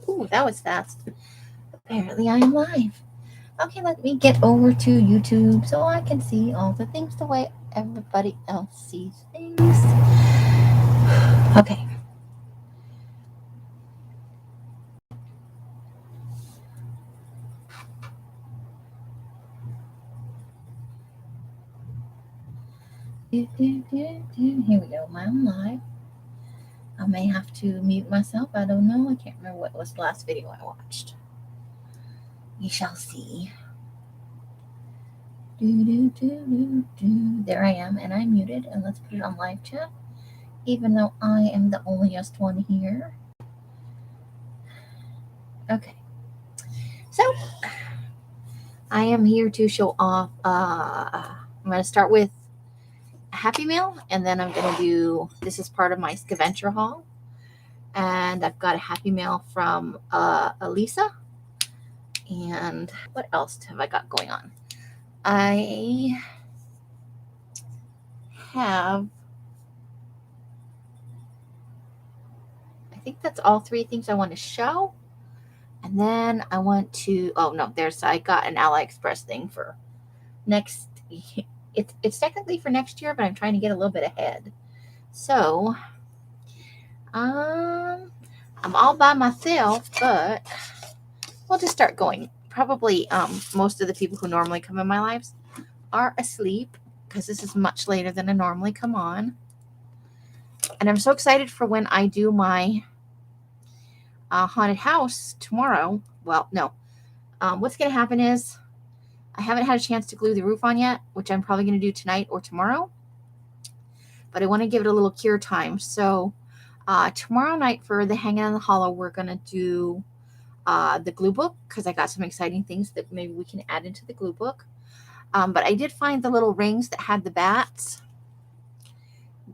Ooh, that was fast. Apparently I am live. Okay, let me get over to YouTube so I can see all the things the way everybody else sees things. Okay. Here we go. I'm live. I may have to mute myself. I don't know. I can't remember what was the last video I watched. We shall see. There I am, and I'm muted. And let's put it on live chat, even though I am the onlyest one here. Okay. So, I am here to show off. I'm going to start with a Happy Meal, and then I'm going to do, this is part of my scaventure haul. And I've got a Happy Meal from Elisa. And what else have I got going on? I think that's all three things I want to show. And then I want to, I got an AliExpress thing for next, it's technically for next year, but I'm trying to get a little bit ahead. So, I'm all by myself, but we'll just start going. Probably, most of the people who normally come in my lives are asleep because this is much later than I normally come on. And I'm so excited for when I do my haunted house tomorrow. Well, no. What's going to happen is I haven't had a chance to glue the roof on yet, which I'm probably going to do tonight or tomorrow. But I want to give it a little cure time. So tomorrow night for the Hanging on the Hollow, we're going to do the glue book because I got some exciting things that maybe we can add into the glue book. But I did find the little rings that had the bats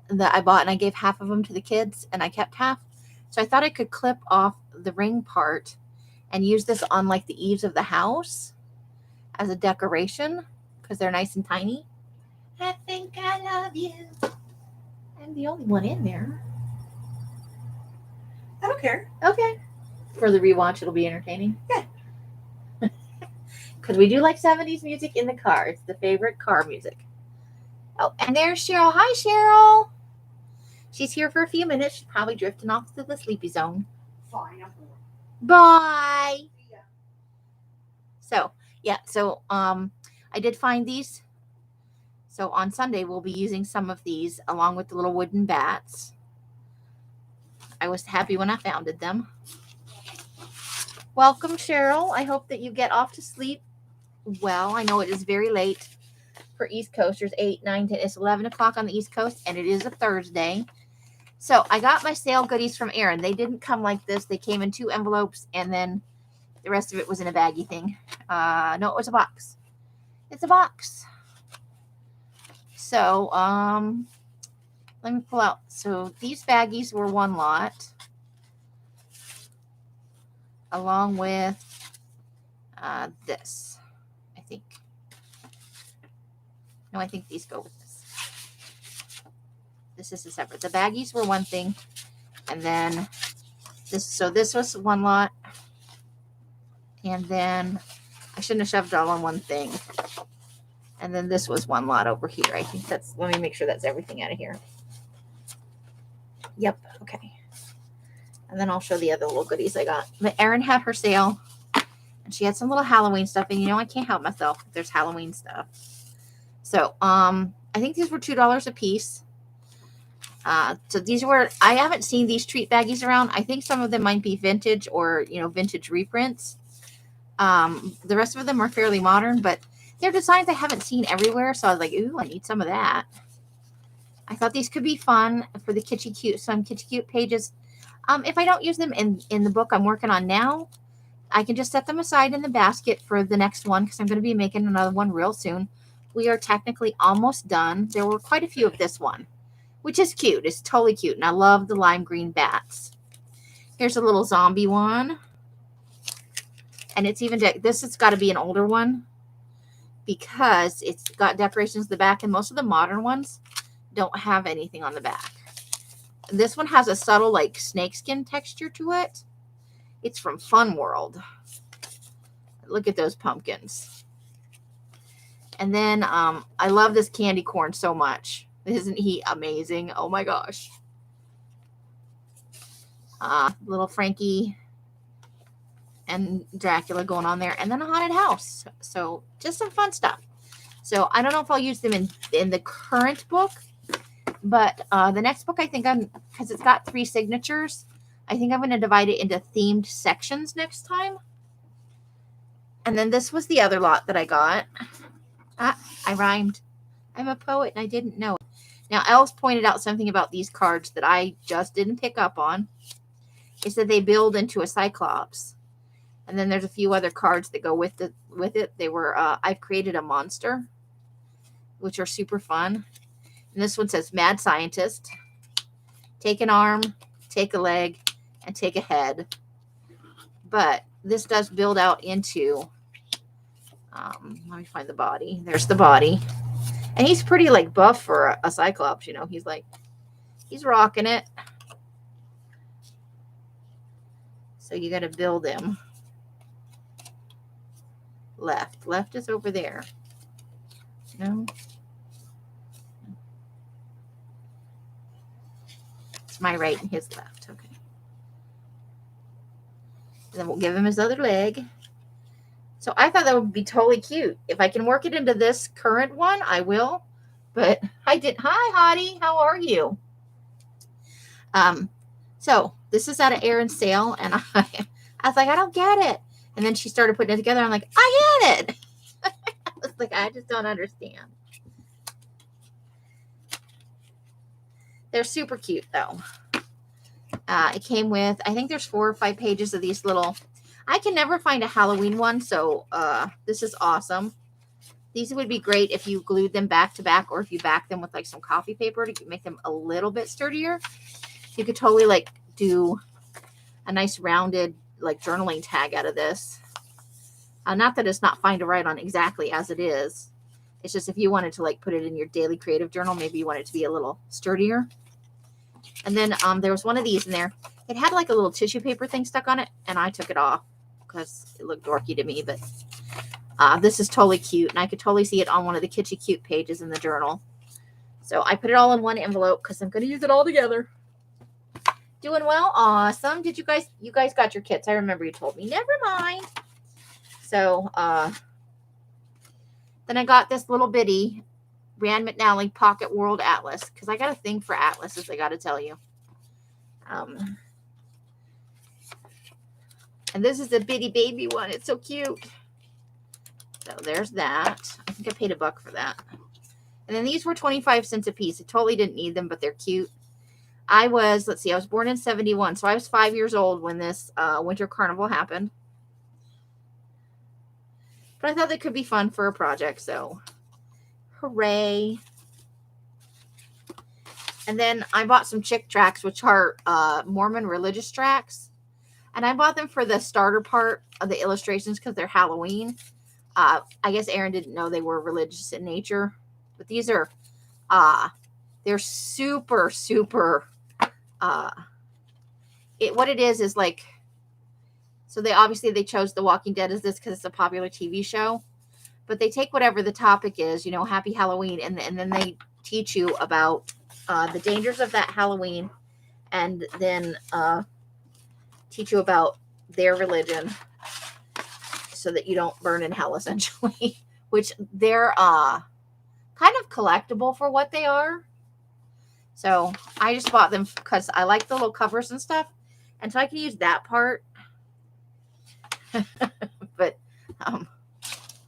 that I bought, and I gave half of them to the kids, and I kept half. So I thought I could clip off the ring part and use this on like the eaves of the house as a decoration because they're nice and tiny. I think I love you. I'm the only one in there. I don't care. Okay. For the rewatch, it'll be entertaining. Yeah. Because we do like 70s music in the car. It's the favorite car music. Oh, and there's Cheryl. Hi, Cheryl. She's here for a few minutes. She's probably drifting off to the sleepy zone. Fine, I'm going. Bye. Yeah. So I did find these. So on Sunday, we'll be using some of these along with the little wooden bats. I was happy when I found them. Welcome, Cheryl. I hope that you get off to sleep well. I know it is very late for East Coasters, 8, 9, 10. It's 11 o'clock on the East Coast, and it is a Thursday. So I got my sale goodies from Erin. They didn't come like this. They came in 2 envelopes, and then the rest of it was in a baggy thing. No, it was a box. It's a box. So, let me pull out. So these baggies were one lot, along with this, I think. No, I think these go with this. This is a separate. The baggies were one thing, and then this. So this was one lot, and then I shouldn't have shoved it all on one thing. And then this was one lot over here. I think that's. Let me make sure that's everything out of here. Yep. Okay. And then I'll show the other little goodies I got. But Erin had her sale, and she had some little Halloween stuff. And I can't help myself if there's Halloween stuff. So I think these were $2 a piece. So these were. I haven't seen these treat baggies around. I think some of them might be vintage or vintage reprints. The rest of them are fairly modern, but they're designs I haven't seen everywhere. So I was like, ooh, I need some of that. I thought these could be fun for the Kitschy Cute, some Kitschy Cute pages. If I don't use them in the book I'm working on now, I can just set them aside in the basket for the next one because I'm going to be making another one real soon. We are technically almost done. There were quite a few of this one, which is cute. It's totally cute, and I love the lime green bats. Here's a little zombie one, and it's even this has got to be an older one because it's got decorations in the back, and most of the modern ones don't have anything on the back. This one has a subtle like snakeskin texture to it, It's from Fun World. Look at those pumpkins. And then I love this candy corn so much. Isn't he amazing? Oh my gosh. Little Frankie and Dracula going on there. And then a haunted house. So just some fun stuff. So I don't know if I'll use them in the current book. But the next book, I think because it's got 3 signatures, I think I'm going to divide it into themed sections next time. And then this was the other lot that I got. I rhymed. I'm a poet and I didn't know it. Now, Els pointed out something about these cards that I just didn't pick up on. Is that they build into a Cyclops. And then there's a few other cards that go with it. They were, I've created a monster, which are super fun. And this one says Mad Scientist. Take an arm, take a leg, and take a head. But this does build out into, let me find the body. There's the body. And he's pretty like buff for a Cyclops, you know. He's rocking it. So you got to build him. Left is over there. No. It's my right and his left. Okay. And then we'll give him his other leg. So I thought that would be totally cute. If I can work it into this current one, I will. But I did. Hi, Hottie. How are you? So this is out of Erin's sale. And I was like, I don't get it. And then she started putting it together. I'm like, I get it. I was like, I just don't understand. They're super cute, though. It came with, I think there's 4 or 5 pages of these little, I can never find a Halloween one, so this is awesome. These would be great if you glued them back to back or if you back them with like some coffee paper to make them a little bit sturdier. You could totally like do a nice rounded like journaling tag out of this. Not that it's not fine to write on exactly as it is. It's just if you wanted to like put it in your daily creative journal, maybe you want it to be a little sturdier. And then there was one of these in there. It had like a little tissue paper thing stuck on it, and I took it off because it looked dorky to me. But this is totally cute, and I could totally see it on one of the Kitschy Cute pages in the journal. So I put it all in one envelope because I'm going to use it all together. Doing well? Awesome. Did you guys got your kits? I remember you told me. Never mind. So then I got this little bitty Rand McNally Pocket World Atlas because I got a thing for atlases, I got to tell you. And this is a bitty baby one. It's so cute. So there's that. I think I paid $1 for that. And then these were 25 cents a piece. I totally didn't need them, but they're cute. I was born in 71. So I was 5 years old when this winter carnival happened. But I thought they could be fun for a project. So hooray. And then I bought some chick tracks, which are Mormon religious tracks. And I bought them for the starter part of the illustrations because they're Halloween. I guess Erin didn't know they were religious in nature. But these are, they're super, super, what it is like, so they chose The Walking Dead as this because it's a popular TV show. But they take whatever the topic is, Happy Halloween, and then they teach you about the dangers of that Halloween, and then teach you about their religion so that you don't burn in hell, essentially, which they're kind of collectible for what they are. So I just bought them because I like the little covers and stuff, and so I can use that part. But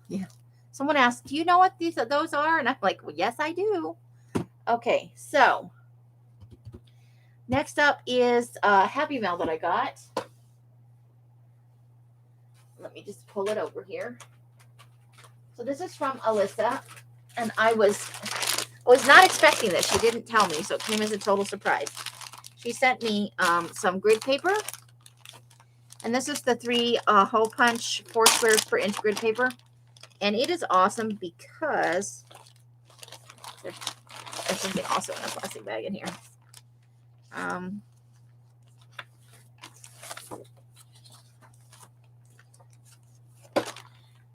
yeah. Someone asked, do you know what those are? And I'm like, well, yes, I do. Okay, so next up is Happy Mail that I got. Let me just pull it over here. So this is from Alyssa, and I was not expecting this. She didn't tell me, so it came as a total surprise. She sent me some grid paper, and this is the 3 hole punch 4 squares per inch grid paper. And it is awesome because there's something also in a plastic bag in here.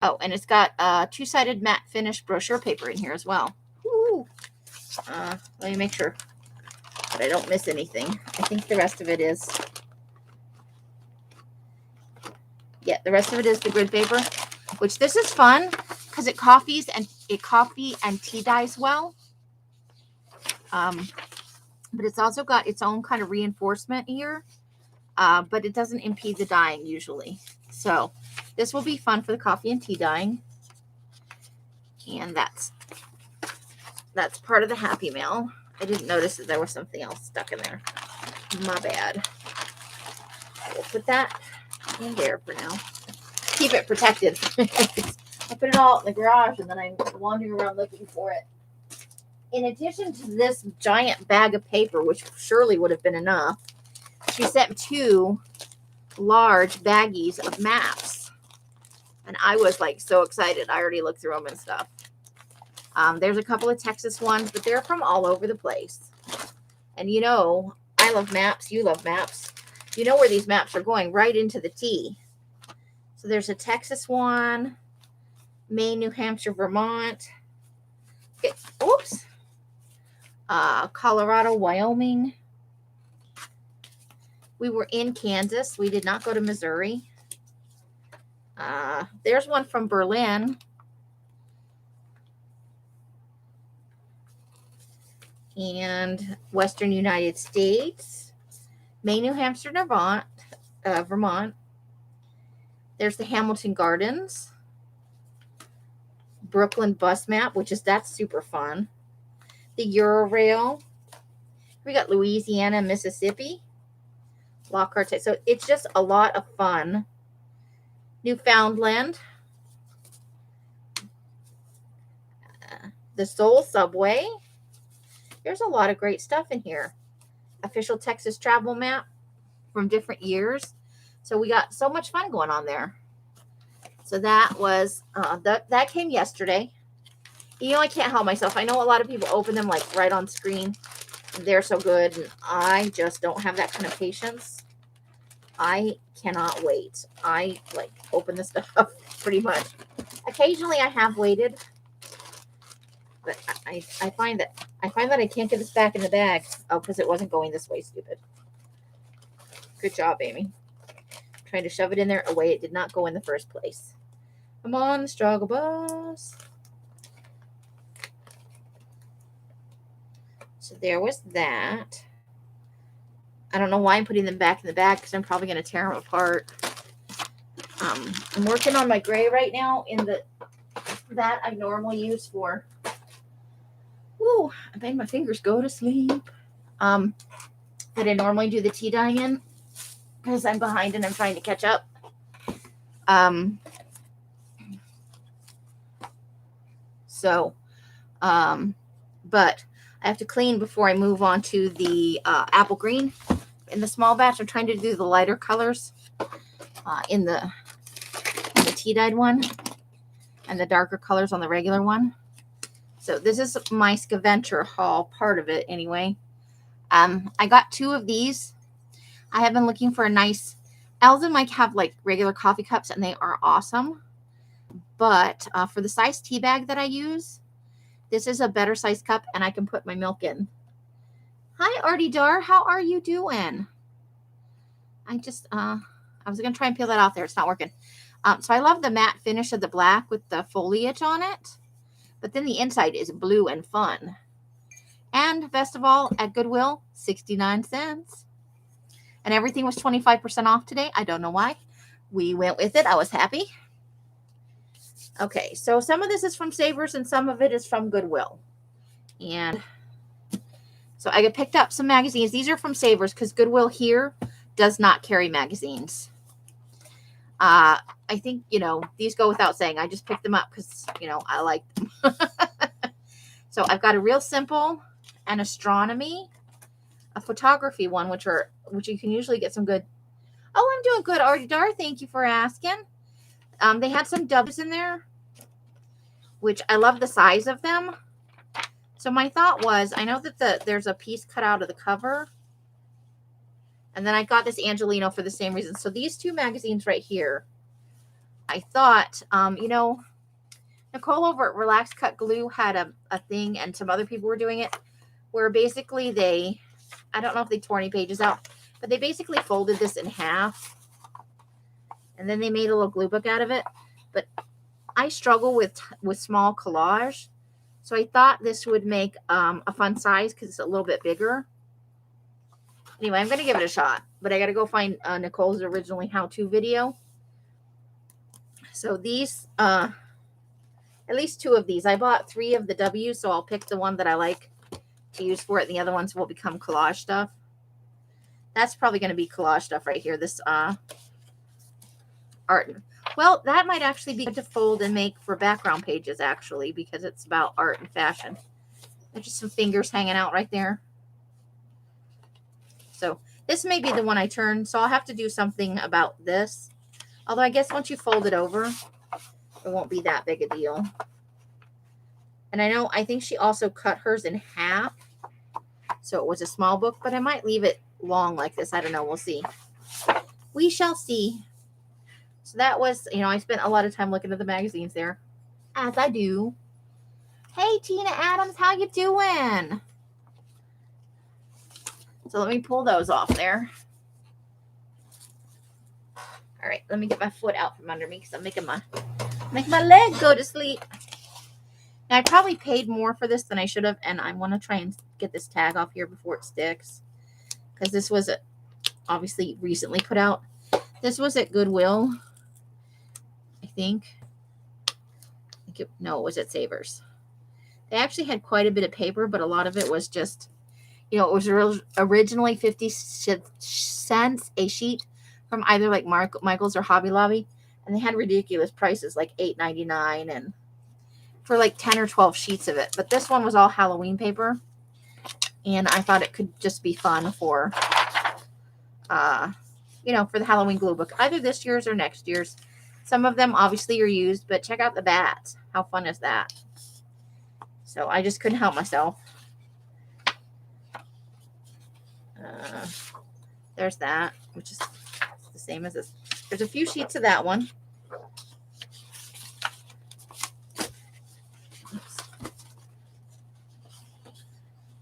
Oh, and it's got two-sided matte finish brochure paper in here as well. Woo! Let me make sure that I don't miss anything. I think the rest of it is, yeah, the rest of it is the grid paper, which this is fun because it coffee and tea dyes well. But it's also got its own kind of reinforcement here, but it doesn't impede the dyeing usually. So this will be fun for the coffee and tea dyeing. And that's part of the Happy Mail. I didn't notice that there was something else stuck in there. My bad. We'll put that in there for now. Keep it protected. I put it all in the garage and then I'm wandering around looking for it. In addition to this giant bag of paper, which surely would have been enough, she sent 2 large baggies of maps. And I was like so excited. I already looked through them and stuff. There's a couple of Texas ones, but they're from all over the place. And you know, I love maps. You love maps. You know where these maps are going, right into the T. So there's a Texas one, Maine, New Hampshire, Vermont. Okay, oops. Colorado, Wyoming. We were in Kansas. We did not go to Missouri. There's one from Berlin. And Western United States. Maine, New Hampshire, Vermont. There's the Hamilton Gardens. Brooklyn bus map, that's super fun. The Eurail. We got Louisiana, Mississippi. Lockhart. So it's just a lot of fun. Newfoundland. The Seoul Subway. There's a lot of great stuff in here. Official Texas travel map from different years. So we got so much fun going on there. So that was, that came yesterday. You know, I can't help myself. I know a lot of people open them like right on screen. They're so good. And I just don't have that kind of patience. I cannot wait. I like open the stuff pretty much. Occasionally I have waited. But I find that I can't get this back in the bag. Oh, because it wasn't going this way, stupid. Good job, Amy. Trying to shove it in there. Away, it did not go in the first place. I'm on the struggle bus. So there was that. I don't know why I'm putting them back in the bag because I'm probably going to tear them apart. I'm working on my gray right now in that I normally use for. Ooh, I made my fingers go to sleep. That I normally do the tea dyeing in because I'm behind and I'm trying to catch up. But I have to clean before I move on to the apple green. In the small batch, I'm trying to do the lighter colors in the tea dyed one and the darker colors on the regular one. So this is my scaventure haul, part of it anyway. I got 2 of these. I have been looking for a nice, Elden might have like regular coffee cups and they are awesome. But for the size tea bag that I use, this is a better size cup and I can put my milk in. Hi, Artie Dar. How are you doing? I was going to try and peel that off there. It's not working. So I love the matte finish of the black with the foliage on it. But then the inside is blue and fun. And best of all, at Goodwill, 69 cents. And everything was 25% off today. I don't know why. We went with it. I was happy. Okay, so some of this is from Savers and some of it is from Goodwill. And so I picked up some magazines. These are from Savers because Goodwill here does not carry magazines. I think, these go without saying. I just picked them up because, I like them. So I've got a Real Simple, an astronomy, a photography one, which you can usually get some good. Oh, I'm doing good, Artie Dar. Thank you for asking. They had some doves in there, which I love the size of them. So my thought was, I know that there's a piece cut out of the cover. And then I got this Angelino for the same reason. So these 2 magazines right here, I thought, Nicole over at Relax Cut Glue had a thing, and some other people were doing it, where basically I don't know if they tore any pages out, but they basically folded this in half, and then they made a little glue book out of it. But I struggle with small collage, so I thought this would make a fun size because it's a little bit bigger. Anyway, I'm going to give it a shot, but I got to go find Nicole's originally how-to video. So these, at least 2 of these. I bought 3 of the W's, so I'll pick the one that I like to use for it, and the other ones will become collage stuff. That's probably going to be collage stuff right here, this art. Well, that might actually be good to fold and make for background pages, actually, because it's about art and fashion. There's just some fingers hanging out right there. So this may be the one I turn, so I'll have to do something about this. Although I guess once you fold it over, it won't be that big a deal. And I think she also cut hers in half, so it was a small book, but I might leave it long like this. I don't know. We'll see. We shall see. So that was, I spent a lot of time looking at the magazines there, as I do. Hey, Tina Adams, how you doing? So let me pull those off there. All right, let me get my foot out from under me because I'm making my leg go to sleep. Now, I probably paid more for this than I should have, and I want to try and get this tag off here before it sticks, because this was obviously recently put out. This was at Goodwill, I think. It was at Savers. They actually had quite a bit of paper, but a lot of it was just, it was originally 50 cents a sheet from either like Michael's or Hobby Lobby, and they had ridiculous prices like $8.99 and for like 10 or 12 sheets of it. But this one was all Halloween paper, and I thought it could just be fun for for the Halloween glue book, either this year's or next year's. Some of them obviously are used, but check out the bats. How fun is that? So I just couldn't help myself. There's that, which is the same as this. There's a few sheets of that one. Oops.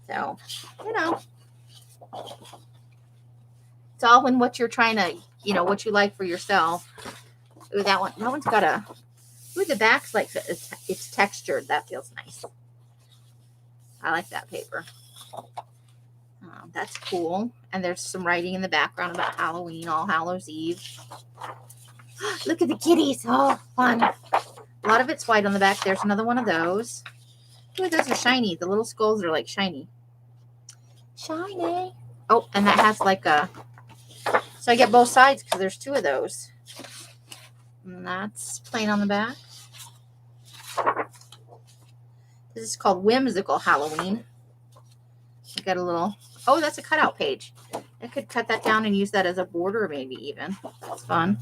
So, it's all in what you're trying to, what you like for yourself. Ooh, that one's got the back's like, it's textured. That feels nice. I like that paper. That's cool. And there's some writing in the background about Halloween, All Hallows Eve. Look at the kitties. Oh, fun. A lot of it's white on the back. There's another one of those. Ooh, those are shiny. The little skulls are like shiny. Shiny. Oh, and that has like so I get both sides because there's 2 of those. And that's plain on the back. This is called Whimsical Halloween. I got a little, that's a cutout page. I could cut that down and use that as a border maybe even. That's fun.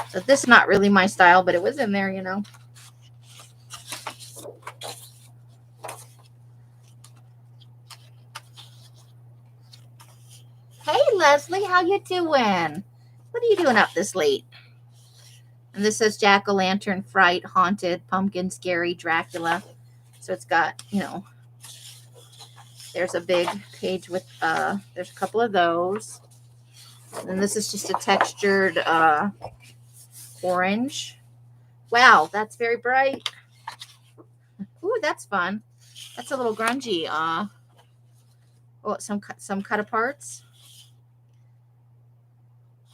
So this is not really my style, but it was in there, Hey, Leslie, how you doing? What are you doing up this late? And this says Jack-o'-lantern, Fright, Haunted, Pumpkin, Scary, Dracula. So it's got, there's a big page with, there's a couple of those. And this is just a textured orange. Wow, that's very bright. Ooh, that's fun. That's a little grungy. Some cut aparts.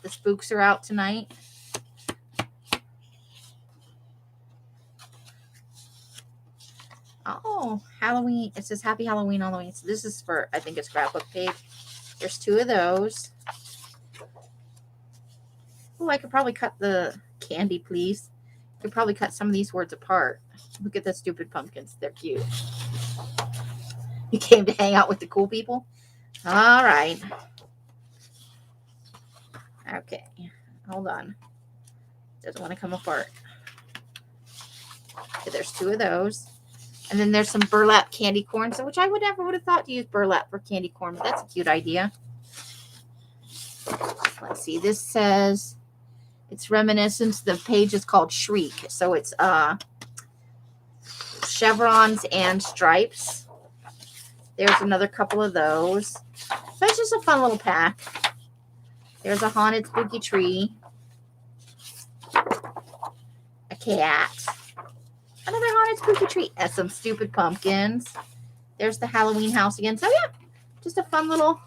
The spooks are out tonight. Oh, Halloween. It says Happy Halloween all the way. So this is for, I think it's scrapbook page. There's 2 of those. Oh, I could probably cut the candy, please. I could probably cut some of these words apart. Look at the stupid pumpkins. They're cute. You came to hang out with the cool people? All right. Okay. Hold on. Doesn't want to come apart. Okay, there's 2 of those. And then there's some burlap candy corn, which I would have thought to use burlap for candy corn, but that's a cute idea. Let's see. This says It's reminiscent. The page is called Shriek. So it's chevrons and stripes. There's another couple of those. So it's just a fun little pack. There's a haunted spooky tree. A cat. Another haunted spooky tree. And some stupid pumpkins. There's the Halloween house again. So yeah, just a fun little,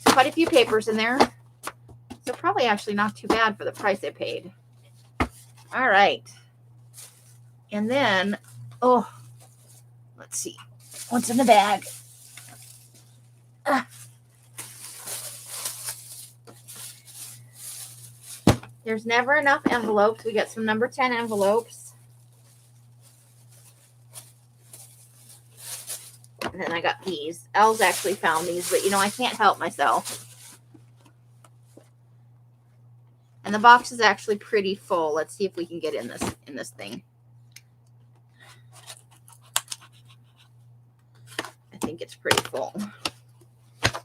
quite a few papers in there. So probably actually not too bad for the price I paid. All right. And then, oh, let's see. What's in the bag? There's never enough envelopes. We got some number 10 envelopes. And then I got these. Els actually found these, but I can't help myself. And the box is actually pretty full. Let's see if we can get in this thing. I think it's pretty full.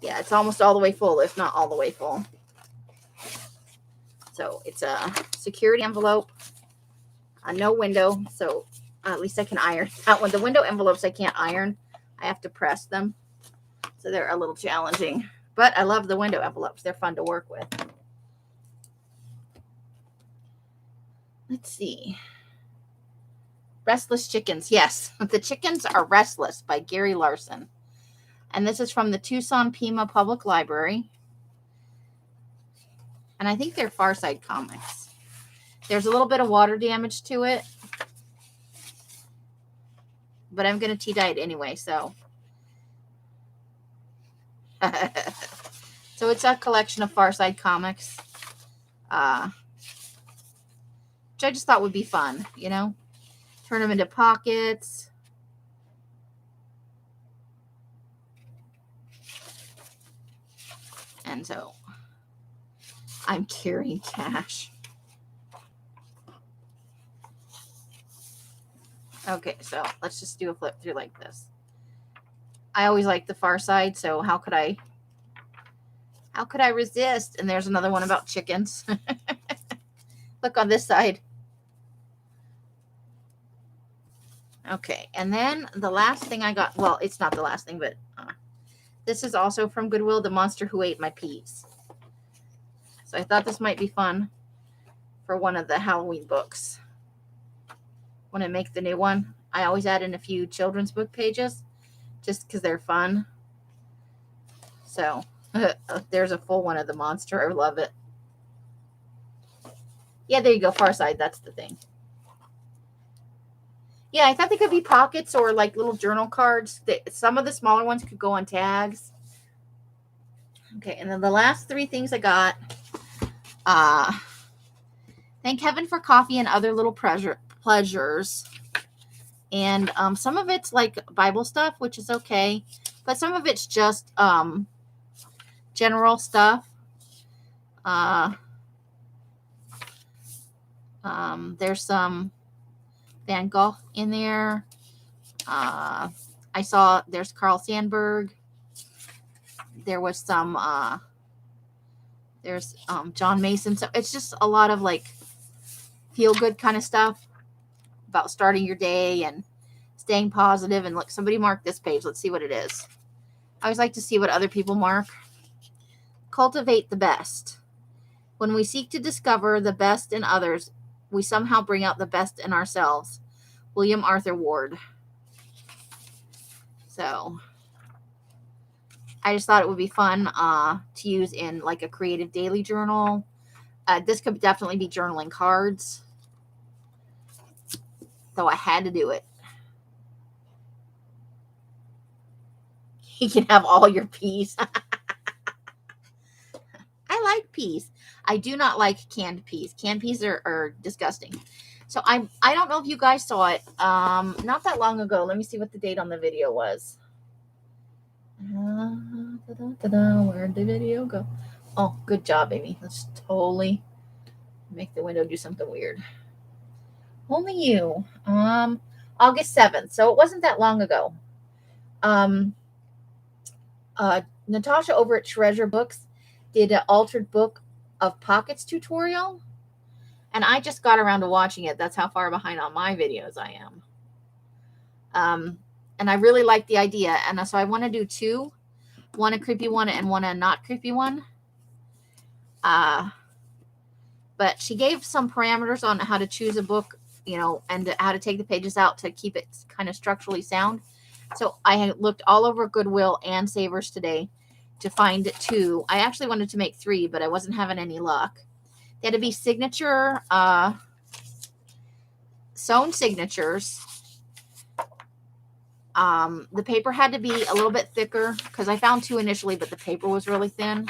Yeah, it's almost all the way full, if not all the way full. So it's a security envelope, no window. So at least I can iron that one. The window envelopes I can't iron. I have to press them. So they're a little challenging. But I love the window envelopes. They're fun to work with. Let's see. Restless Chickens. Yes, The Chickens Are Restless by Gary Larson. And this is from the Tucson Pima Public Library. And I think they're Far Side comics. There's a little bit of water damage to it. But I'm going to tea dye it anyway, so. So it's a collection of Far Side comics. Which I just thought would be fun, Turn them into pockets. And so I'm carrying cash. Okay, so let's just do a flip through like this. I always like the Far Side, so how could I resist? And there's another one about chickens. Look on this side. Okay, and then the last thing I got, well, it's not the last thing, but this is also from Goodwill, The Monster Who Ate My Peas. So I thought this might be fun for one of the Halloween books. When I make the new one, I always add in a few children's book pages just because they're fun. So there's a full one of the monster. I love it. Yeah, there you go. Far Side. That's the thing. Yeah, I thought they could be pockets or like little journal cards. Some of the smaller ones could go on tags. Okay, and then the last three things I got. Thank Heaven for Coffee and Other Little Pleasures. And some of it's like Bible stuff, which is okay. But some of it's just general stuff. There's some Van Gogh in there. I saw there's Carl Sandburg. There was some there's John Mason. So it's just a lot of like feel good kind of stuff about starting your day and staying positive. And look, somebody marked this page. Let's see what it is. I always like to see what other people mark. Cultivate the best. When we seek to discover the best in others, we somehow bring out the best in ourselves. William Arthur Ward. So I just thought it would be fun to use in like a creative daily journal. This could definitely be journaling cards. So I had to do it. You can have all your peas. I like peas. I do not like canned peas. Canned peas are disgusting. So I don't know if you guys saw it. Not that long ago. Let me see what the date on the video was. Where'd the video go? Oh, good job, Amy. Let's totally make the window do something weird. Only you. August 7th. So it wasn't that long ago. Natasha over at Treasure Books did an altered book of pockets tutorial. And I just got around to watching it. That's how far behind on my videos I am. And I really like the idea. And so I want to do two, one a creepy one and one a not creepy one. But she gave some parameters on how to choose a book, you know, and how to take the pages out to keep it kind of structurally sound. So I looked all over Goodwill and Savers today to find two. I actually wanted to make three, but I wasn't having any luck. They had to be signature, sewn signatures. The paper had to be a little bit thicker because I found two initially, but the paper was really thin.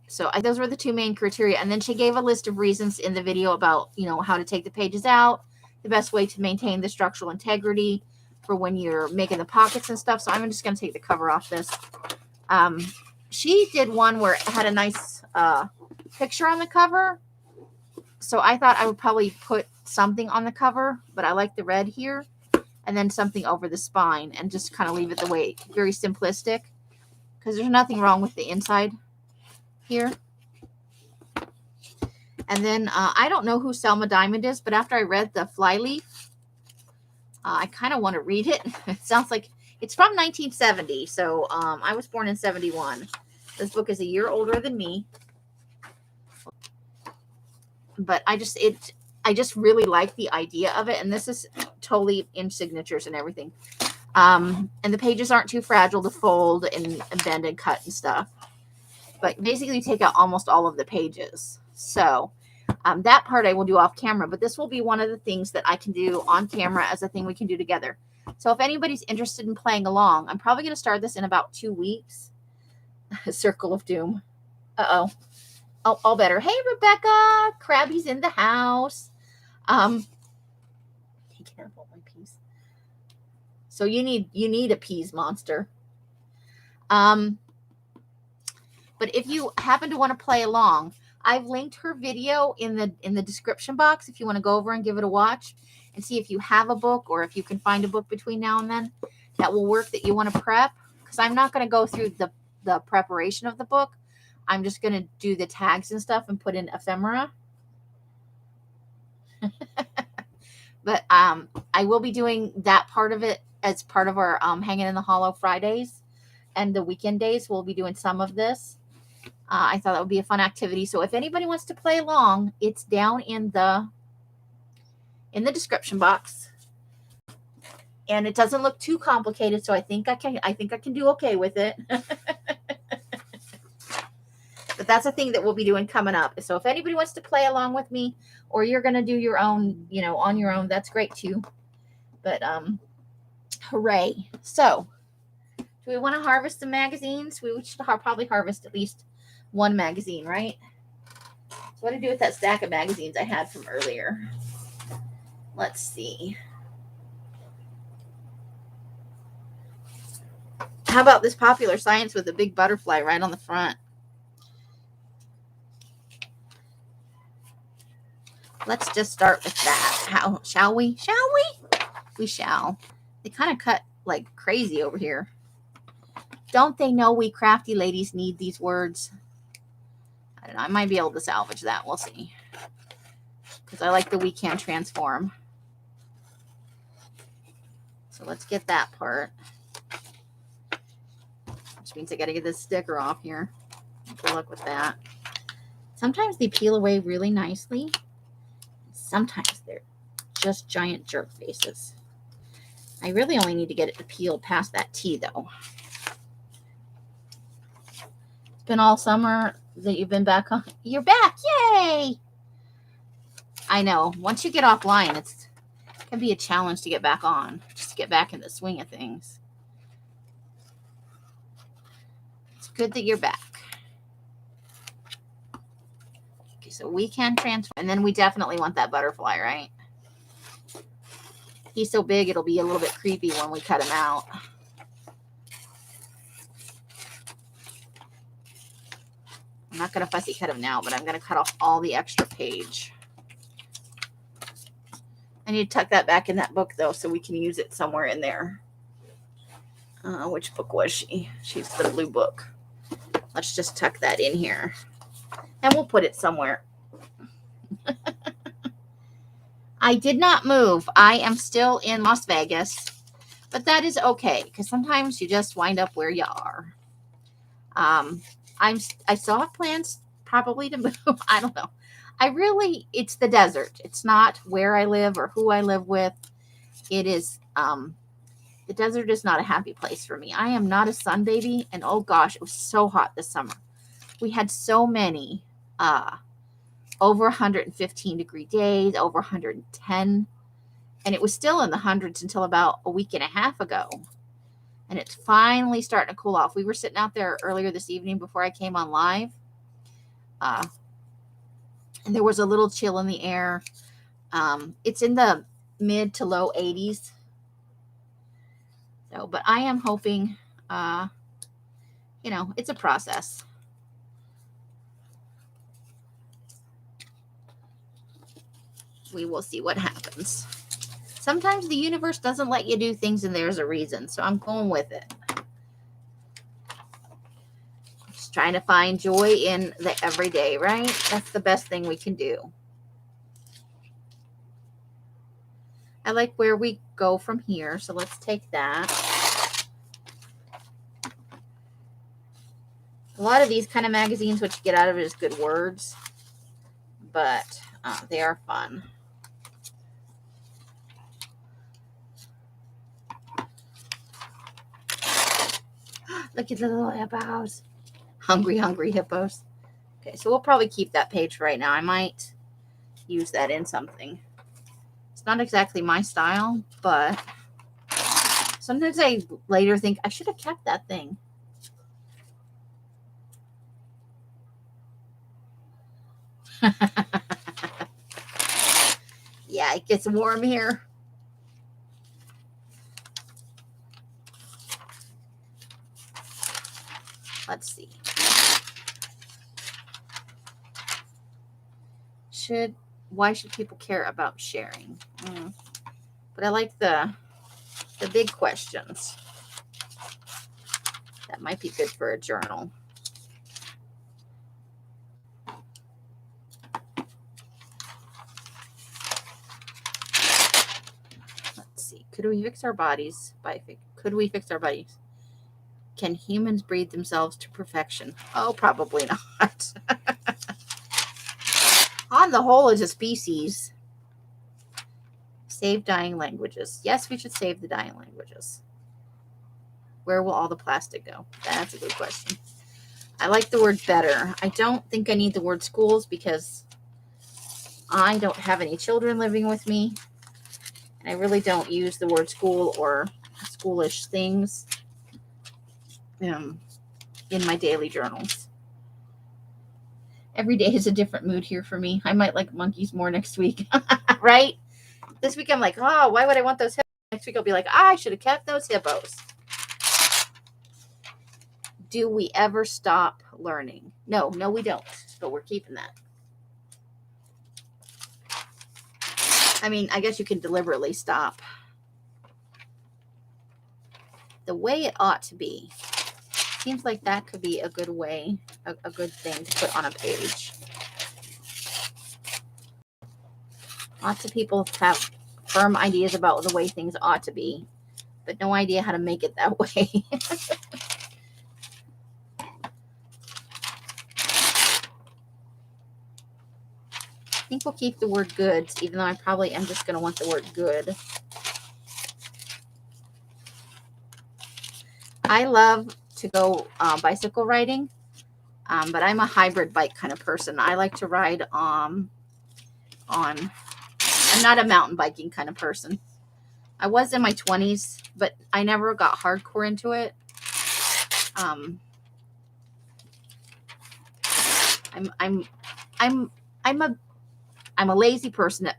So those were the two main criteria. And then she gave a list of reasons in the video about, you know, how to take the pages out, the best way to maintain the structural integrity for when you're making the pockets and stuff. So I'm just going to take the cover off this. She did one where it had a nice picture on the cover. So I thought I would probably put something on the cover, but I like the red here. And then something over the spine and just kind of leave it the way, very simplistic. Because there's nothing wrong with the inside here. And then I don't know who Selma Diamond is, but after I read the Flyleaf, I kind of want to read it. It sounds like it's from 1970. So I was born in 71. This book is a year older than me. But I just really like the idea of it. And this is totally in signatures and everything. And the pages aren't too fragile to fold and bend and cut and stuff. But basically take out almost all of the pages. So that part I will do off camera. But this will be one of the things that I can do on camera as a thing we can do together. So if anybody's interested in playing along, I'm probably going to start this in about 2 weeks. Circle of Doom. Uh-oh. Oh, all better. Hey, Rebecca. Krabby's in the house. He can't hold my peas. So you need a peas monster. But if you happen to want to play along, I've linked her video in the description box if you want to go over and give it a watch and see if you have a book or if you can find a book between now and then that will work that you want to prep. Because I'm not going to go through the preparation of the book. I'm just going to do the tags and stuff and put in ephemera. But I will be doing that part of it as part of our Hanging in the Hollow Fridays. And the weekend days, we'll be doing some of this. I thought that would be a fun activity. So if anybody wants to play along, it's down in the description box. And it doesn't look too complicated, so I think I can do okay with it. But that's a thing that we'll be doing coming up. So if anybody wants to play along with me, or you're going to do your own, you know, on your own, that's great too. But hooray. So do we want to harvest the magazines? We should probably harvest at least one magazine, right? So what to do with that stack of magazines I had from earlier? Let's see. How about this Popular Science with a big butterfly right on the front? Let's just start with that. How shall we? Shall we? We shall. They kind of cut like crazy over here. Don't they know we crafty ladies need these words? I don't know. I might be able to salvage that. We'll see. Because I like the we can transform. So let's get that part. Which means I got to get this sticker off here. Good luck with that. Sometimes they peel away really nicely. Sometimes they're just giant jerk faces. I really only need to get it to peel past that T, though. It's been all summer that you've been back on. You're back. Yay! I know. Once you get offline, it can be a challenge to get back on. Just to get back in the swing of things. It's good that you're back. Okay, so we can transfer. And then we definitely want that butterfly, right? He's so big, it'll be a little bit creepy when we cut him out. I'm not going to fussy cut him now, but I'm going to cut off all the extra page. I need to tuck that back in that book, though, so we can use it somewhere in there. Which book was she? She's the blue book. Let's just tuck that in here. And we'll put it somewhere. I did not move. I am still in Las Vegas, but that is okay because sometimes you just wind up where you are. I still have plans probably to move. I don't know. It's the desert. It's not where I live or who I live with. It is, the desert is not a happy place for me. I am not a sun baby. And oh gosh, it was so hot this summer. We had so many, over 115-degree days, over 110. And it was still in the hundreds until about a week and a half ago. And it's finally starting to cool off. We were sitting out there earlier this evening before I came on live. And there was a little chill in the air. It's in the mid to low 80s. So, but I am hoping, it's a process. We will see what happens. Sometimes the universe doesn't let you do things and there's a reason. So I'm going with it. Just trying to find joy in the everyday, right? That's the best thing we can do. I like where we go from here. So let's take that. A lot of these kind of magazines, what you get out of it is good words. But they are fun. Look at the little hippos. Hungry, hungry hippos. Okay, so we'll probably keep that page for right now. I might use that in something. It's not exactly my style, but sometimes I later think I should have kept that thing. Yeah, it gets warm here. Let's see. Why should people care about sharing? But I like the big questions. That might be good for a journal. Let's see. Could we fix our bodies could we fix our bodies? Can humans breed themselves to perfection? Oh, probably not. On the whole, as a species, save dying languages. Yes, we should save the dying languages. Where will all the plastic go? That's a good question. I like the word better. I don't think I need the word schools because I don't have any children living with me. And I really don't use the word school or schoolish things in my daily journals. Every day is a different mood here for me. I might like monkeys more next week, right? This week I'm like, oh, why would I want those hippos? Next week I'll be like, I should have kept those hippos. Do we ever stop learning? No, we don't. But we're keeping that. I mean, I guess you can deliberately stop. The way it ought to be. Seems like that could be a good way, a good thing to put on a page. Lots of people have firm ideas about the way things ought to be, but no idea how to make it that way. I think we'll keep the word goods, even though I probably am just going to want the word good. I love to go bicycle riding, but I'm a hybrid bike kind of person. I like to ride I'm not a mountain biking kind of person. I was in my 20s, but I never got hardcore into it. I'm a lazy person,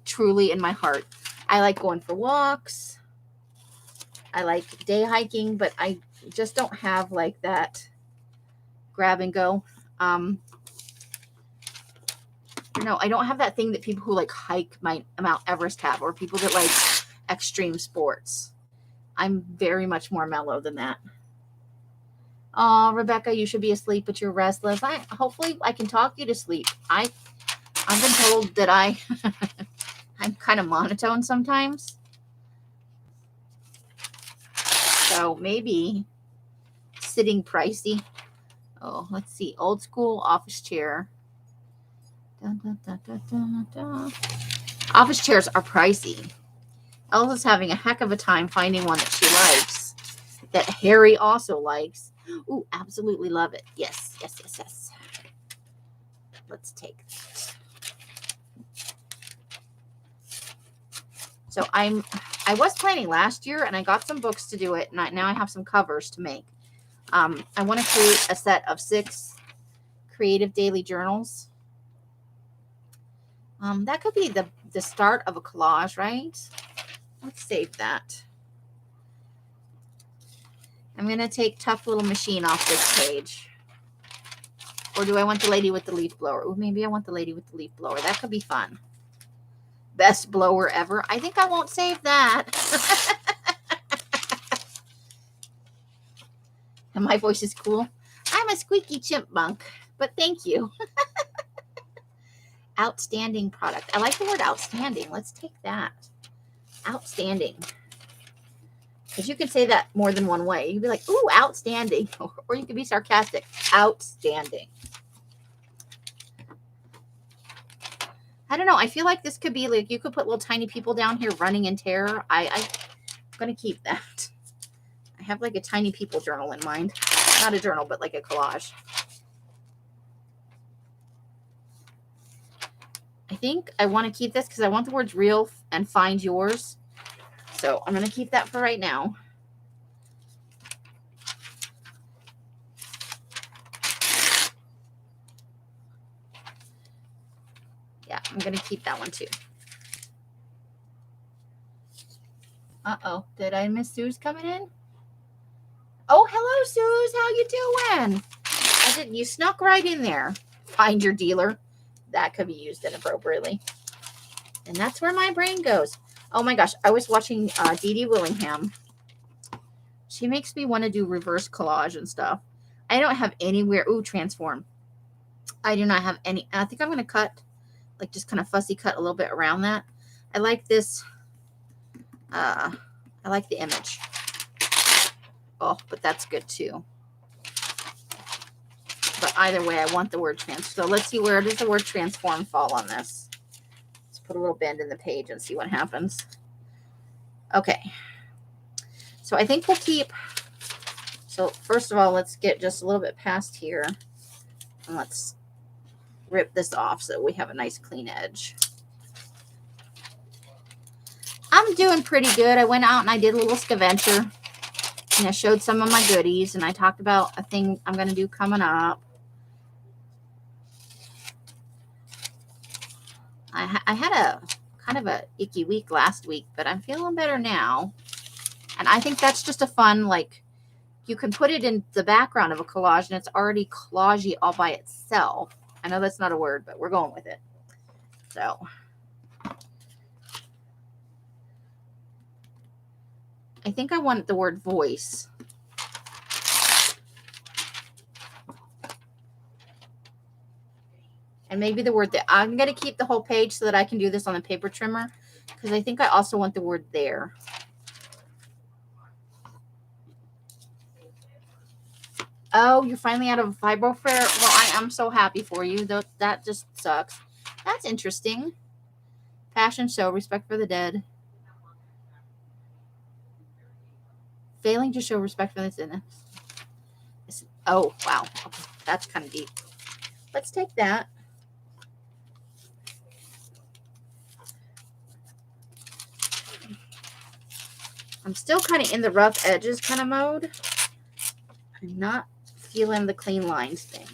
truly in my heart. I like going for walks. I like day hiking, but I just don't have like that grab and go. I don't have that thing that people who like hike Mount Everest have, or people that like extreme sports. I'm very much more mellow than that. Oh, Rebecca, you should be asleep, but you're restless. Hopefully I can talk you to sleep. I've been told that I'm kind of monotone sometimes. So maybe sitting pricey. Oh, let's see. Old school office chair. Dun, dun, dun, dun, dun, dun. Office chairs are pricey. Elsa's having a heck of a time finding one that she likes, that Harry also likes. Ooh, absolutely love it. Yes, yes, yes, yes. Let's take that. So I was planning last year, and I got some books to do it, and now I have some covers to make. I want to create a set of 6 creative daily journals. That could be the start of a collage, right? Let's save that. I'm going to take Tough Little Machine off this page. Or do I want the lady with the leaf blower? Ooh, maybe I want the lady with the leaf blower. That could be fun. Best blower ever. I think I won't save that. And my voice is cool. I'm a squeaky chipmunk, but thank you. Outstanding product. I like the word outstanding. Let's take that. Outstanding. Because you can say that more than one way. You can be like, ooh, outstanding. Or you can be sarcastic. Outstanding. I don't know. I feel like this could be like, you could put little tiny people down here running in terror. I'm going to keep that. I have like a tiny people journal in mind. Not a journal, but like a collage. I think I want to keep this because I want the words real and find yours. So I'm going to keep that for right now. Yeah, I'm going to keep that one too. Uh-oh. Did I miss Suze coming in? Oh, hello, Suze. How you doing? You snuck right in there. Find your dealer. That could be used inappropriately. And that's where my brain goes. Oh my gosh. I was watching Dee Dee Willingham. She makes me want to do reverse collage and stuff. I don't have anywhere. Ooh, transform. I do not have any. I think I'm going to cut, like just kind of fussy cut a little bit around that. I like this. I like the image. Oh, but that's good too. But either way, I want the word transform. So let's see, where does the word transform fall on this? Let's put a little bend in the page and see what happens. Okay. So I think we'll keep. So first of all, let's get just a little bit past here. And let's rip this off so we have a nice clean edge. I'm doing pretty good. I went out and I did a little scaventure. And I showed some of my goodies. And I talked about a thing I'm going to do coming up. I had a kind of a icky week last week, but I'm feeling better now. And I think that's just a fun, like, you can put it in the background of a collage and it's already collagey all by itself. I know that's not a word, but we're going with it. So I think I want the word voice. And maybe the word that I'm going to keep the whole page so that I can do this on the paper trimmer. Because I think I also want the word there. Oh, you're finally out of fibro fair? Well, I am so happy for you. That just sucks. That's interesting. Fashion show, respect for the dead. Failing to show respect for the dead. Oh, wow. Okay, that's kind of deep. Let's take that. I'm still kind of in the rough edges kind of mode. I'm not feeling the clean lines thing.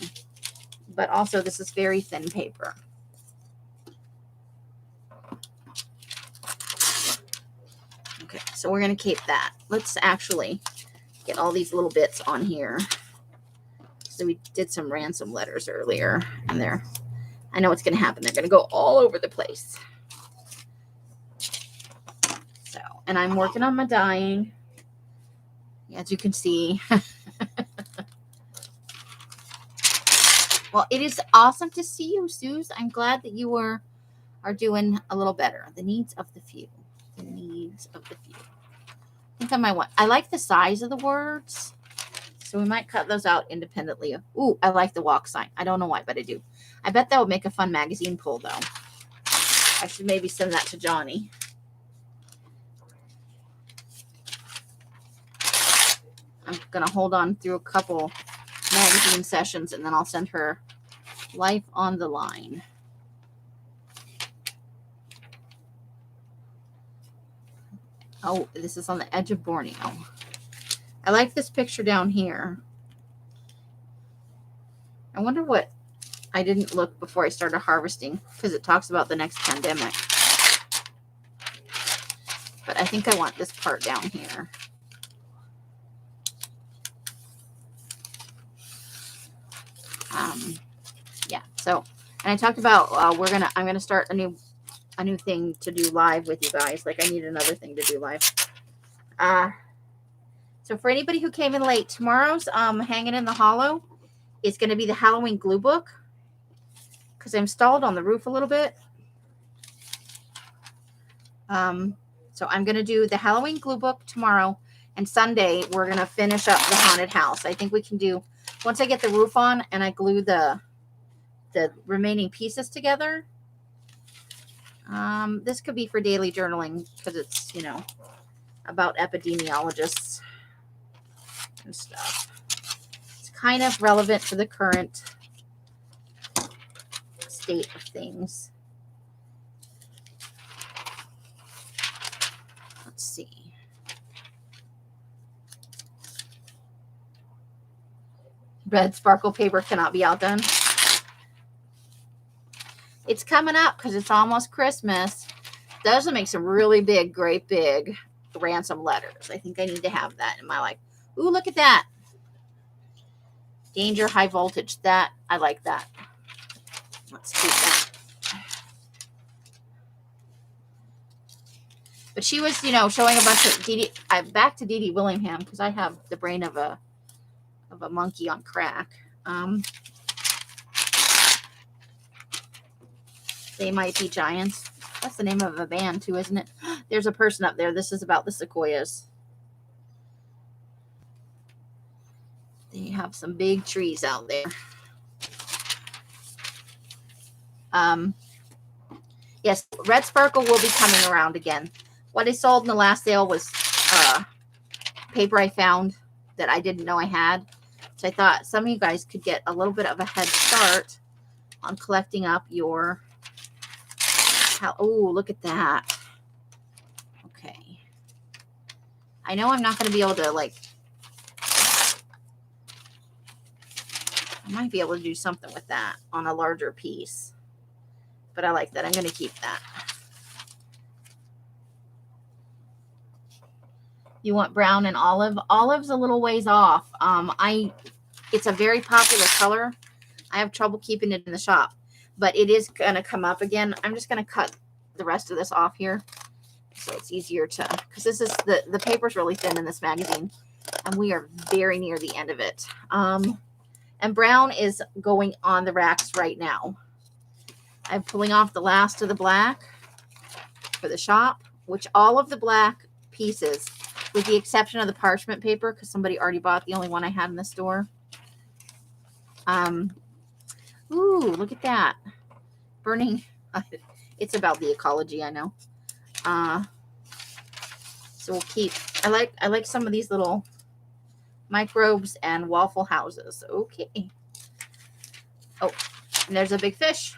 But also, this is very thin paper. Okay, so we're going to keep that. Let's actually get all these little bits on here. So we did some ransom letters earlier. And I know what's going to happen. They're going to go all over the place. So, and I'm working on my dyeing. As you can see. Well, it is awesome to see you, Suze. I'm glad that you are doing a little better. The needs of the few. The needs of the few. I think I might want. I like the size of the words, so we might cut those out independently. Ooh, I like the walk sign. I don't know why, but I do. I bet that would make a fun magazine pull, though. I should maybe send that to Johnny. I'm gonna hold on through a couple magazine sessions, and then I'll send her Life on the Line. Oh, this is on the edge of Borneo. I like this picture down here. I wonder what I didn't look before I started harvesting, because it talks about the next pandemic. But I think I want this part down here. Yeah. So, and I talked about I'm gonna start a new thing to do live with you guys. Like, I need another thing to do live. So for anybody who came in late, tomorrow's Hanging in the Hollow is going to be the Halloween glue book, because I'm stalled on the roof a little bit. So I'm going to do the Halloween glue book tomorrow, and Sunday we're going to finish up the haunted house. I think we can do, once I get the roof on and I glue the remaining pieces together. This could be for daily journaling, because it's, about epidemiologists and stuff. It's kind of relevant to the current state of things. Let's see. Red sparkle paper cannot be outdone. It's coming up because it's almost Christmas. Those will make some really big, great big ransom letters. I think I need to have that in my life. Ooh, look at that. Danger, high voltage. That, I like that. Let's keep that. But she was, showing a bunch of Dee Dee. Back to Dee Dee Willingham, because I have the brain of a monkey on crack. They Might Be Giants. That's the name of a band too, isn't it? There's a person up there. This is about the sequoias. They have some big trees out there. Yes, red sparkle will be coming around again. What I sold in the last sale was paper I found that I didn't know I had. So I thought some of you guys could get a little bit of a head start on collecting up your... Oh, look at that. Okay. I know I'm not going to be able to, I might be able to do something with that on a larger piece. But I like that. I'm going to keep that. You want brown and olive? Olive's a little ways off. It's a very popular color. I have trouble keeping it in the shop, but it is going to come up again. I'm just going to cut the rest of this off here, so it's easier to, because this is the paper's really thin in this magazine, and we are very near the end of it. And brown is going on the racks right now. I'm pulling off the last of the black for the shop, which all of the black pieces, with the exception of the parchment paper, because somebody already bought the only one I had in the store. Ooh, look at that. Burning. It's about the ecology, I know. So we'll keep, I like some of these little microbes and waffle houses. Okay. Oh, and there's a big fish.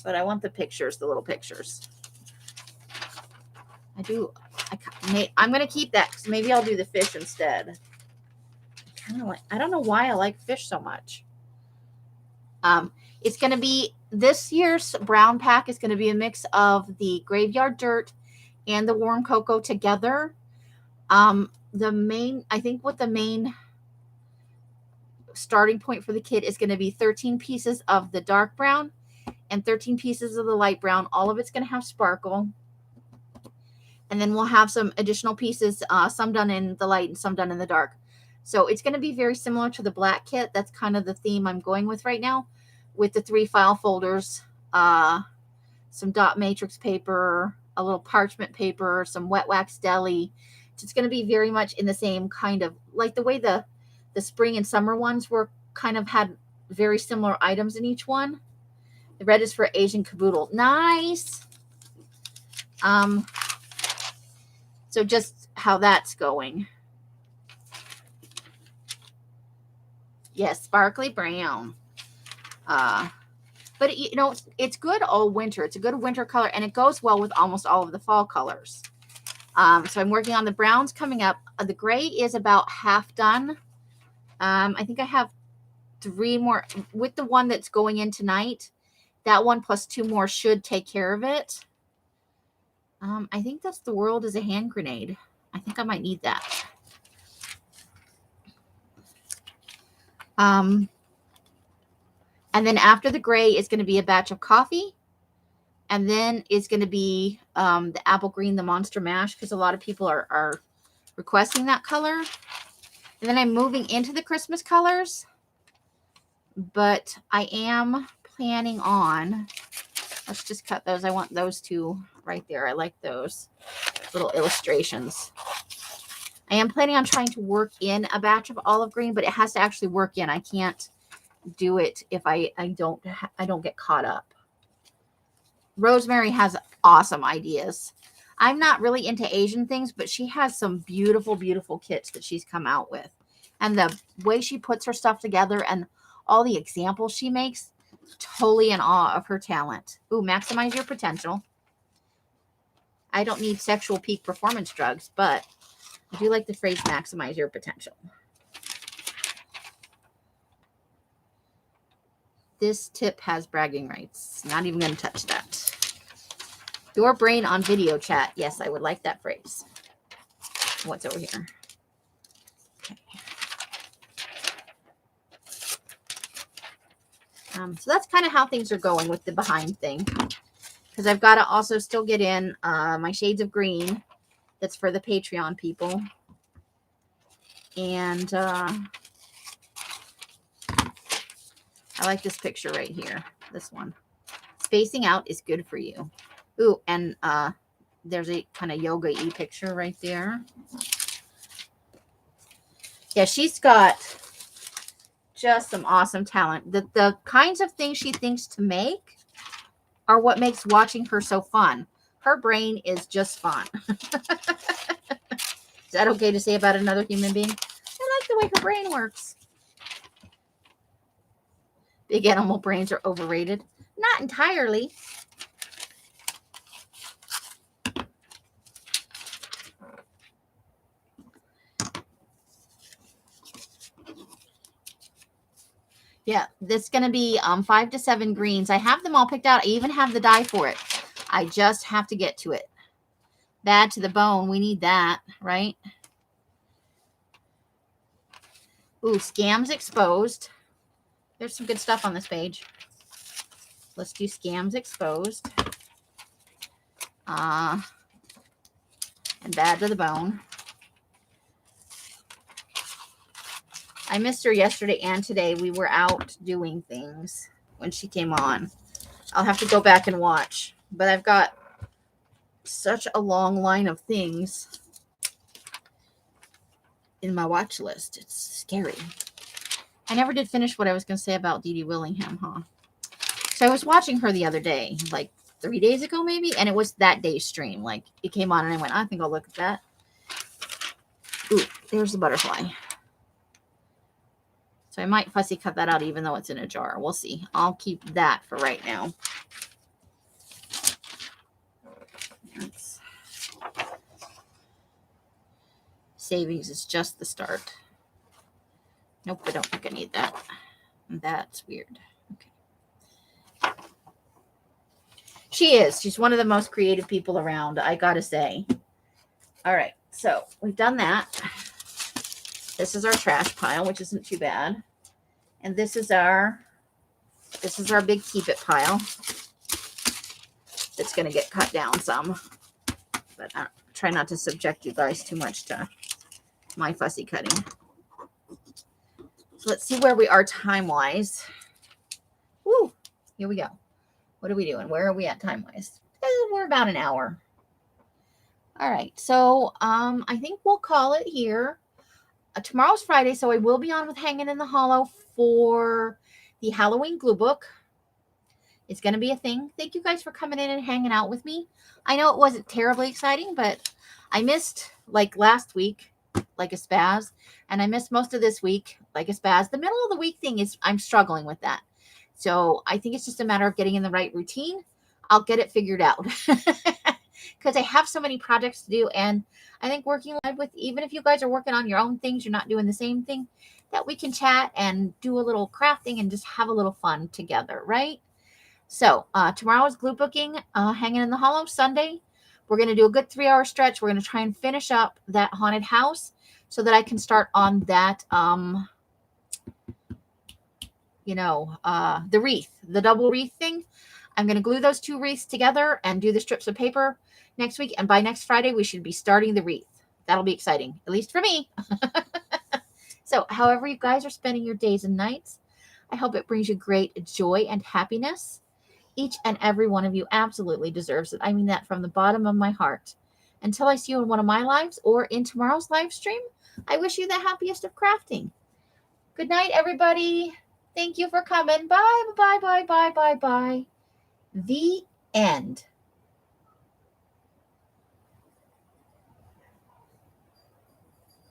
But I want the pictures, the little pictures. I'm going to keep that, because maybe I'll do the fish instead. I don't know why I like fish so much. It's going to be, this year's brown pack is going to be a mix of the graveyard dirt and the warm cocoa together. I think what the main starting point for the kit is going to be 13 pieces of the dark brown and 13 pieces of the light brown. All of it's going to have sparkle. And then we'll have some additional pieces, some done in the light and some done in the dark. So it's going to be very similar to the black kit. That's kind of the theme I'm going with right now, with the 3 file folders, some dot matrix paper, a little parchment paper, some wet wax deli. It's going to be very much in the same kind of, like the way the spring and summer ones were kind of had very similar items in each one. The red is for Asian caboodle. Nice. So just how that's going. Yes, sparkly brown. But you know, it's good all winter. It's a good winter color, and it goes well with almost all of the fall colors. So I'm working on the browns coming up. The gray is about half done. I think I have 3 more with the one that's going in tonight. That one plus 2 more should take care of it. I think that's The World is a Hand Grenade. I think I might need that. And then after the gray is going to be a batch of coffee. And then it's going to be the apple green, the Monster Mash, because a lot of people are requesting that color. And then I'm moving into the Christmas colors. But I am planning on, let's just cut those. I want those 2 right there. I like those little illustrations. I am planning on trying to work in a batch of olive green, but it has to actually work in. I can't do it if I don't get caught up. Rosemary has awesome ideas. I'm not really into Asian things, but she has some beautiful, beautiful kits that she's come out with. And the way she puts her stuff together and all the examples she makes, totally in awe of her talent. Ooh, maximize your potential. I don't need sexual peak performance drugs, but I do like the phrase maximize your potential. This tip has bragging rights. Not even going to touch that. Your brain on video chat. Yes, I would like that phrase. What's over here? Okay. So that's kind of how things are going with the behind thing. Because I've got to also still get in my shades of green. That's for the Patreon people. And I like this picture right here. This one. Spacing out is good for you. Ooh, and there's a kind of yoga-y picture right there. Yeah, she's got just some awesome talent. The kinds of things she thinks to make are what makes watching her so fun. Her brain is just fun. Is that okay to say about another human being? I like the way her brain works. Big animal brains are overrated. Not entirely. Yeah, this is going to be 5 to 7 greens. I have them all picked out. I even have the die for it. I just have to get to it. Bad to the bone. We need that, right? Ooh, scams exposed. There's some good stuff on this page. Let's do scams exposed. And bad to the bone. I missed her yesterday and today. We were out doing things when she came on. I'll have to go back and watch. But I've got such a long line of things in my watch list. It's scary. I never did finish what I was going to say about Dee Dee Willingham, huh? So I was watching her the other day, like 3 days ago maybe, and it was that day's stream. Like, it came on and I went, I think I'll look at that. Ooh, there's the butterfly. So I might fussy cut that out even though it's in a jar. We'll see. I'll keep that for right now. Savings is just the start. Nope, I don't think I need that. That's weird. Okay. She is. She's one of the most creative people around, I gotta say. All right, so we've done that. This is our trash pile, which isn't too bad. And this is our big keep it pile. It's gonna get cut down some. But I try not to subject you guys too much to my fussy cutting. So let's see where we are time-wise. Woo, here we go. What are we doing? Where are we at time-wise? We're about an hour. All right, so I think we'll call it here. Tomorrow's Friday, so I will be on with Hanging in the Hollow for the Halloween glue book. It's going to be a thing. Thank you guys for coming in and hanging out with me. I know it wasn't terribly exciting, but I missed like last week, like a spaz, and I missed most of this week, like a spaz. The middle of the week thing is I'm struggling with that. So I think it's just a matter of getting in the right routine. I'll get it figured out because I have so many projects to do. And I think working live with, even if you guys are working on your own things, you're not doing the same thing, that we can chat and do a little crafting and just have a little fun together, right? So tomorrow is glue booking, Hanging in the Hollow. Sunday, we're going to do a good 3-hour stretch. We're going to try and finish up that haunted house so that I can start on that, the wreath, the double wreath thing. I'm going to glue those 2 wreaths together and do the strips of paper next week. And by next Friday, we should be starting the wreath. That'll be exciting, at least for me. So however you guys are spending your days and nights, I hope it brings you great joy and happiness. Each and every one of you absolutely deserves it. I mean that from the bottom of my heart. Until I see you in one of my lives or in tomorrow's live stream, I wish you the happiest of crafting. Good night, everybody. Thank you for coming. Bye, bye, bye, bye, bye, bye. The end.